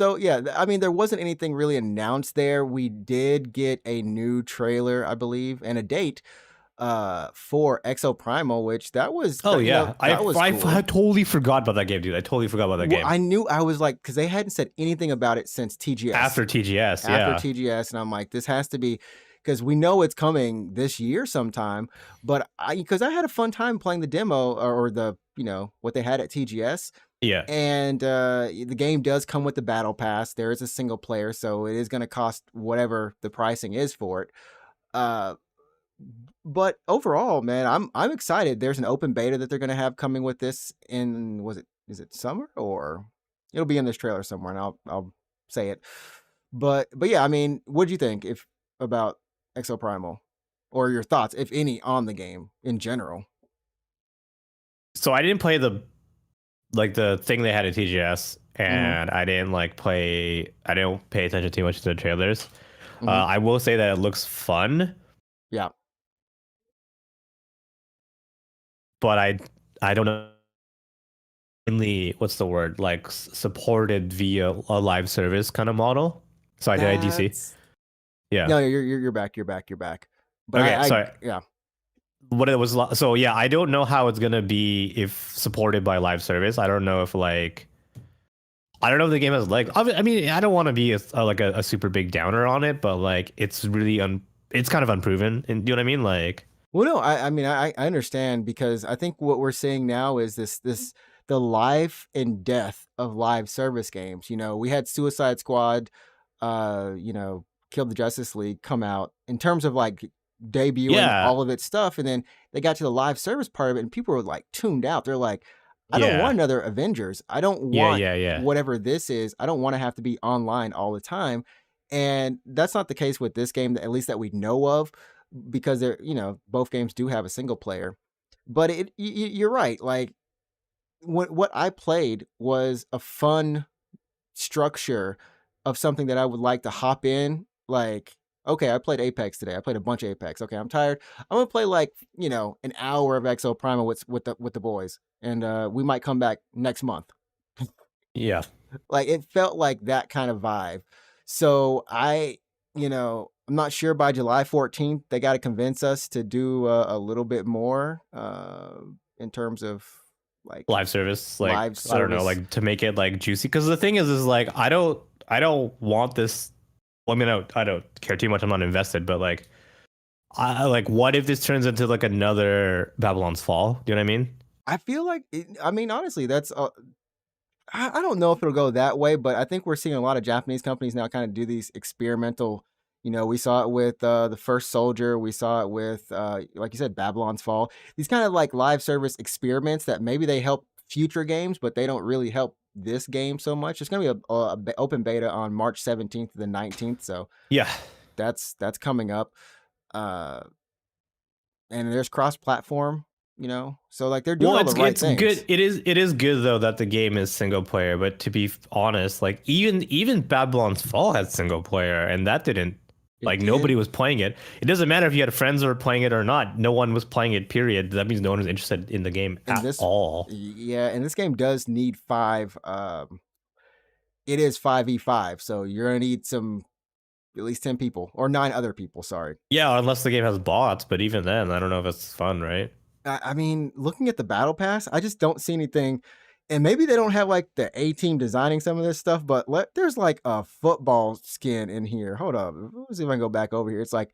So yeah, I mean, there wasn't anything really announced there. We did get a new trailer, I believe, and a date for Exoprimal, which that was Oh you know, yeah, that was I cool. totally forgot about that game, dude. I totally forgot about that Well, game. I knew I was like, because they hadn't said anything about it since TGS. After TGS, After yeah. TGS, and I'm like, this has to be because we know it's coming this year sometime. But because I had a fun time playing the demo or the what they had at TGS, Yeah. and the game does come with the battle pass. There is a single player, so it is going to cost whatever the pricing is for it. Uh, but overall, man, I'm excited. There's an open beta that they're going to have coming with this in is it summer, or it'll be in this trailer somewhere, and I'll say it. But yeah, I mean, what do you think if about Exoprimal, or your thoughts, if any, on the game in general? So I didn't play the thing they had at TGS, Mm-hmm. and I didn't I didn't pay attention too much to the trailers. Mm-hmm. I will say that it looks fun, Yeah. but I don't know mainly what's the word, like supported via a live service kind of model. So I did IDC. That's Yeah. no, you're back, you're back. But Okay. So yeah. what it was. So yeah, I don't know how it's gonna be if supported by live service. I don't know if I don't know if the game has legs. I mean, I don't want to be a super big downer on it, but like it's really it's kind of unproven. And do you know what I mean? Like, Well, no, I mean, I understand, because I think what we're seeing now is this the life and death of live service games. We had Suicide Squad, Kill the Justice League come out in terms of like debuting yeah, all of its stuff, and then they got to the live service part of it, and people were like tuned out. They're like, I don't want yeah, another Avengers. I don't yeah, want yeah, yeah. whatever this is. I don't want to have to be online all the time. And that's not the case with this game, at least that we know of, because both games do have a single player. But you're right. Like, what I played was a fun structure of something that I would like to hop in. Like, okay, I played Apex today. I played a bunch of Apex. Okay, I'm tired. I'm gonna play like an hour of Exo Primal with the boys, and we might come back next month. Yeah. Like, it felt like that kind of vibe. So I'm not sure by July 14th they got to convince us to do a little bit more in terms of like Live service, like live I don't know, service. like to make it like juicy. Because the thing is like I don't want this. Well, I mean, I don't care too much. I'm not invested, but like, what if this turns into like another Babylon's Fall? Do you know what I mean? I feel like I mean, honestly, that's I don't know if it'll go that way, but I think we're seeing a lot of Japanese companies now kind of do these experimental. We saw it with the First Soldier. We saw it with, like you said, Babylon's Fall. These kind of like live service experiments that maybe they help future games, but they don't really help this game so much. It's going to be a open beta on March 17th to the 19th, so Yeah. that's coming up. Uh, and there's cross-platform, so like they're doing Well, all the right it's good. things. It is good though that the game is single player. But to be honest, like even Babylon's Fall had single player, and that didn't It like nobody did. was playing it. It doesn't matter if you had friends who were playing it or not. No one was playing it. Period. That means no one was interested in the game And at this all. Yeah, and this game does need five. It is 5v5, so you're gonna need some at least 10 people or 9 other people. Sorry. Yeah, unless the game has bots. But even then, I don't know if it's fun, right? I mean, looking at the battle pass, I just don't see anything. And maybe they don't have like the A team designing some of this stuff, but there's like a football skin in here. Hold up, let's see if I can go back over here. It's like,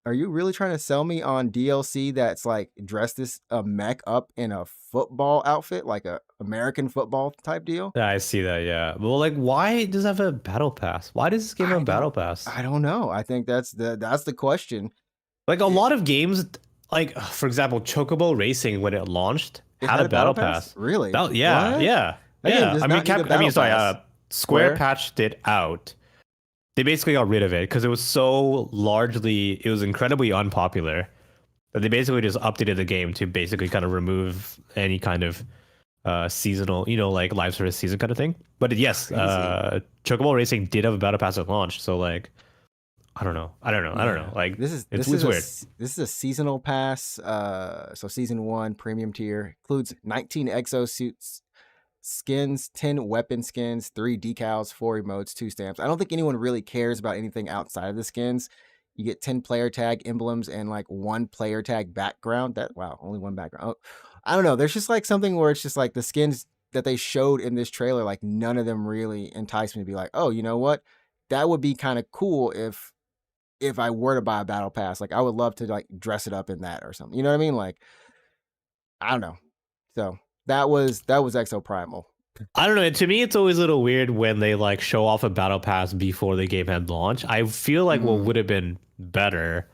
are you really trying to sell me on DLC that's like dressed this a mech up in a football outfit, like a American football type deal? Yeah, I see that. Yeah. Well, like, why does it have a battle pass? Why does this game have I a don't battle pass? I don't know. I think that's the question. Like a It, lot of games, like for example, Chocobo Racing when it launched it had had a a battle battle pass? pass. Really? Yeah, What? yeah, That game yeah. does I mean, not need a I battle mean, sorry, pass. Square Square? patched it out. They basically got rid of it because it was it was incredibly unpopular that they basically just updated the game to basically kind of remove any kind of seasonal, like live service season kind of thing. But yes, Crazy. Chocobo Racing did have a battle pass at launch, so like I don't know. Yeah. Like This is it's this is a weird. this is a seasonal pass. So season 1 premium tier includes 19 exo suits, skins, 10 weapon skins, 3 decals, 4 emotes, 2 stamps. I don't think anyone really cares about anything outside of the skins. You get 10 player tag emblems and like 1 player tag background. That wow, only 1 background. Oh, I don't know. There's just like something where it's just like the skins that they showed in this trailer, like none of them really enticed me to be like, oh, you know what? That would be kind of cool if I were to buy a battle pass. Like I would love to like dress it up in that or something. You know what I mean? Like I don't know. So that was Exoprimal. I don't know. To me, it's always a little weird when they like show off a battle pass before the game had launched. I feel like what Mm, would have been better.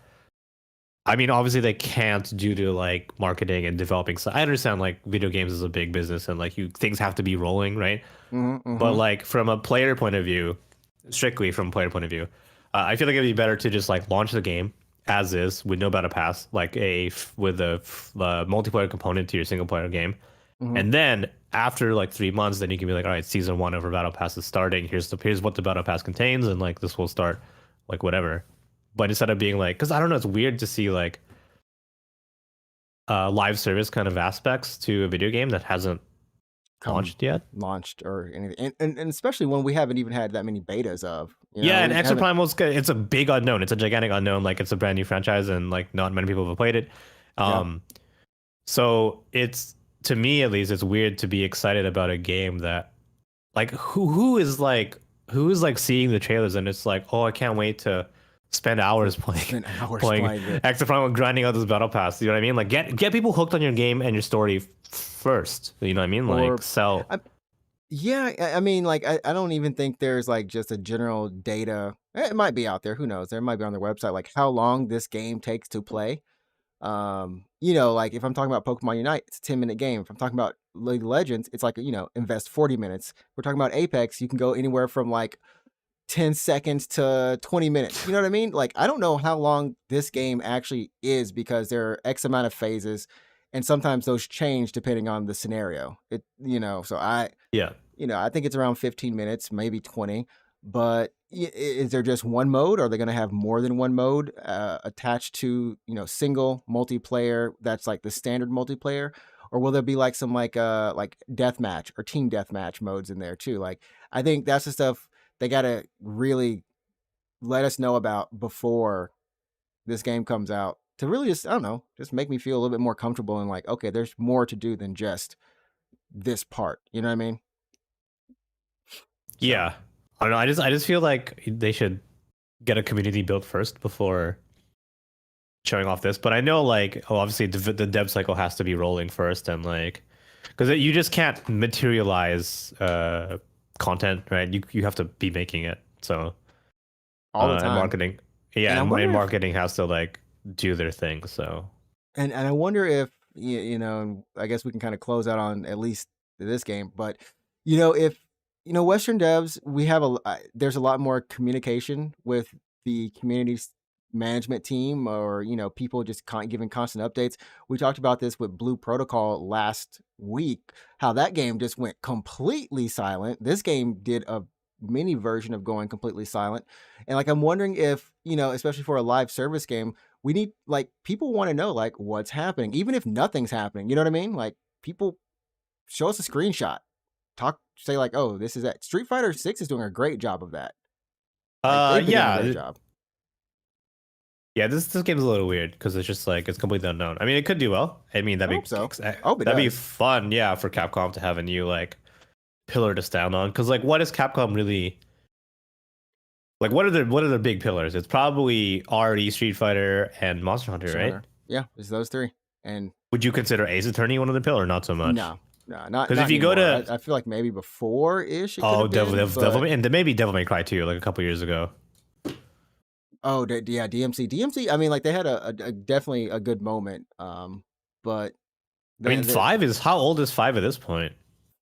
I mean, obviously they can't due to like marketing and developing. So I understand like video games is a big business and like you things have to be rolling, right? mhm, But mhm, like from a player point of view, strictly from a player point of view, I feel like it'd be better to just like launch the game as is with no battle pass, like with a multiplayer component to your single player game, mhm. and then after like 3 months, then you can be like, all right, season one of our battle pass is starting. Here's what the battle pass contains, and like this will start like whatever. But instead of being like, because I don't know, it's weird to see like live service kind of aspects to a video game that hasn't Come launched yet. launched or anything. And especially when we haven't even had that many betas of, Yeah, and we haven't. Exoprimal's good. It's a big unknown. It's a gigantic unknown. Like it's a brand new franchise, and like not many people have played it. Yeah. Um, so it's to me at least, it's weird to be excited about a game that like who is like seeing the trailers and it's like, oh, I can't wait to spend hours playing Spent hours playing playing it. Exoprimal, grinding out this battle pass. You know what I mean? Like get people hooked on your game and your story first. You know what I mean? Like Or sell. I, yeah, I mean, like I don't even think there's like just a general data. It might be out there. Who knows? There might be on their website like how long this game takes to play. Like if I'm talking about Pokemon Unite, it's a 10-minute game. If I'm talking about League of Legends, it's like, invest 40 minutes. We're talking about Apex, you can go anywhere from like 10 seconds to 20 minutes. You know what I mean? Like I don't know how long this game actually is because there are X amount of phases and sometimes those change depending on the scenario. So Yeah. I think it's around 15 minutes, maybe 20. But is there just one mode? Are they going to have more than one mode attached to, single multiplayer that's like the standard multiplayer? Or will there be like some like deathmatch or team deathmatch modes in there too? Like I think that's the stuff they got to really let us know about before this game comes out to really just, I don't know, just make me feel a little bit more comfortable and like, okay, there's more to do than just this part. You know what I mean? So. Yeah. I don't know. I just feel like they should get a community built first before showing off this. But I know like obviously the dev cycle has to be rolling first and like because you just can't materialize content, right? You have to be making it. So All the and time. marketing, And yeah, I and wonder if marketing has to like do their thing. So and I wonder if and I guess we can kind of close out on at least this game, but if Western devs, we have there's a lot more communication with the community's management team or people just giving constant updates. We talked about this with Blue Protocol last week, how that game just went completely silent. This game did a mini version of going completely silent, and like I'm wondering if especially for a live service game, we need like people want to know like what's happening, even if nothing's happening. You know what I mean? Like people show us a screenshot, say like, oh, this is that. Street Fighter 6 is doing a great job of that. Like they've been doing a great yeah, job. yeah, this game's a little weird because it's just like it's completely unknown. I mean, it could do well. I mean, I hope so. I hope it that'd be does. fun, yeah, for Capcom to have a new like pillar to stand on. Because like, what is Capcom really like? What are their big pillars? It's probably already Street Fighter and Monster Hunter, Monster right? Hunter. Yeah, it's those three. And Would you consider Ace Attorney one of the pillar? Not so much. no, no, not Because if not you go anymore. to I feel like maybe before ish it could oh have been, Devil but May, and then maybe Devil May Cry 2, like a couple years ago. oh yeah, DMC. I mean, like they had a definitely a good moment. But I mean, the five is how old is five at this point?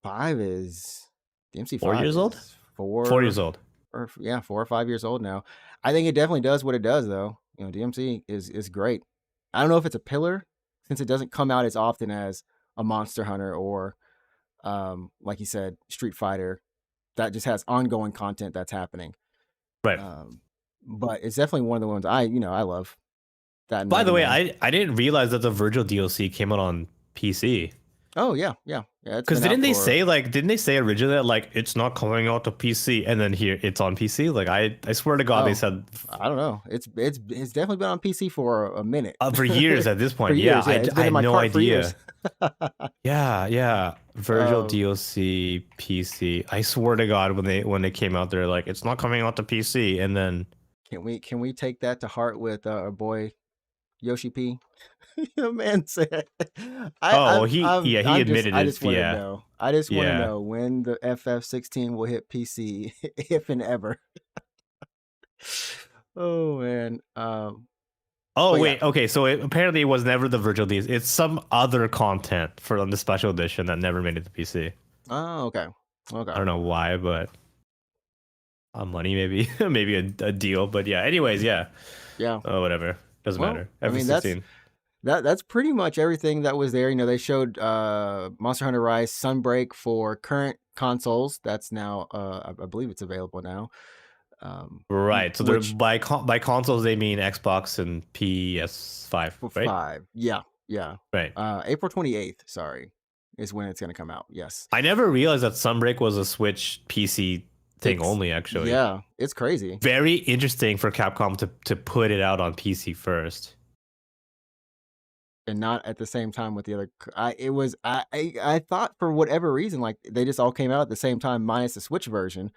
five is DMC 5 4 years old? is 4 years old. or yeah, 4 or 5 years old now. I think it definitely does what it does though. DMC is great. I don't know if it's a pillar since it doesn't come out as often as a Monster Hunter or like you said, Street Fighter that just has ongoing content that's happening. Right. Um, but it's definitely one of the ones I love. That and By the Mega way, Man. I didn't realize that the Virgil DLC came out on PC. Oh yeah, yeah, yeah. It's Because been out for. didn't they say originally that like it's not coming out to PC and then here it's on PC? Like I swear to God they Oh, said I don't know. It's definitely been on PC for a minute. for years at this For point. Yeah, years, yeah. It's I been in had my no cart for years. idea. Yeah, yeah. Virtual um, DLC PC. I swear to God when they came out, they're like it's not coming out to PC, and then can we take that to heart with our boy Yoshi P? The man said, oh he he I admitted just it. want to Yeah, know. I just want to yeah. know when the FF16 will hit PC, if and ever. Oh man. Oh But yeah. wait, okay. So apparently it was never the virtual DLC. It's some other content for the special edition that never made it to PC. Oh, okay. I Okay. don't know why, but money maybe, maybe a deal. But yeah. Anyways, yeah. Yeah. Oh, whatever. Doesn't Well, matter. I mean that's FF16. that's pretty much everything that was there. They showed Monster Hunter Rise Sunbreak for current consoles. That's now I believe it's available now. Right. So they're Which by consoles they mean Xbox and PS5, for right? 5. Yeah, yeah. Right. April 28th, sorry, is when it's going to come out. Yes. I never realized that Sunbreak was a Switch PC thing It's only. Actually, yeah, it's crazy. very interesting for Capcom to put it out on PC first. And not at the same time with the other I thought for whatever reason like they just all came out at the same time minus the Switch version.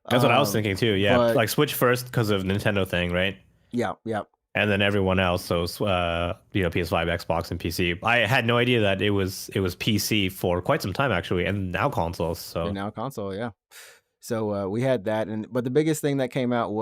That's what I was thinking too. Yeah, But like Switch first because of Nintendo thing, right? yeah, yeah. And then everyone else, so PS5, Xbox, and PC. I had no idea that it was PC for quite some time actually, and now consoles. And So now console, yeah. So we had that, but the biggest thing that came out was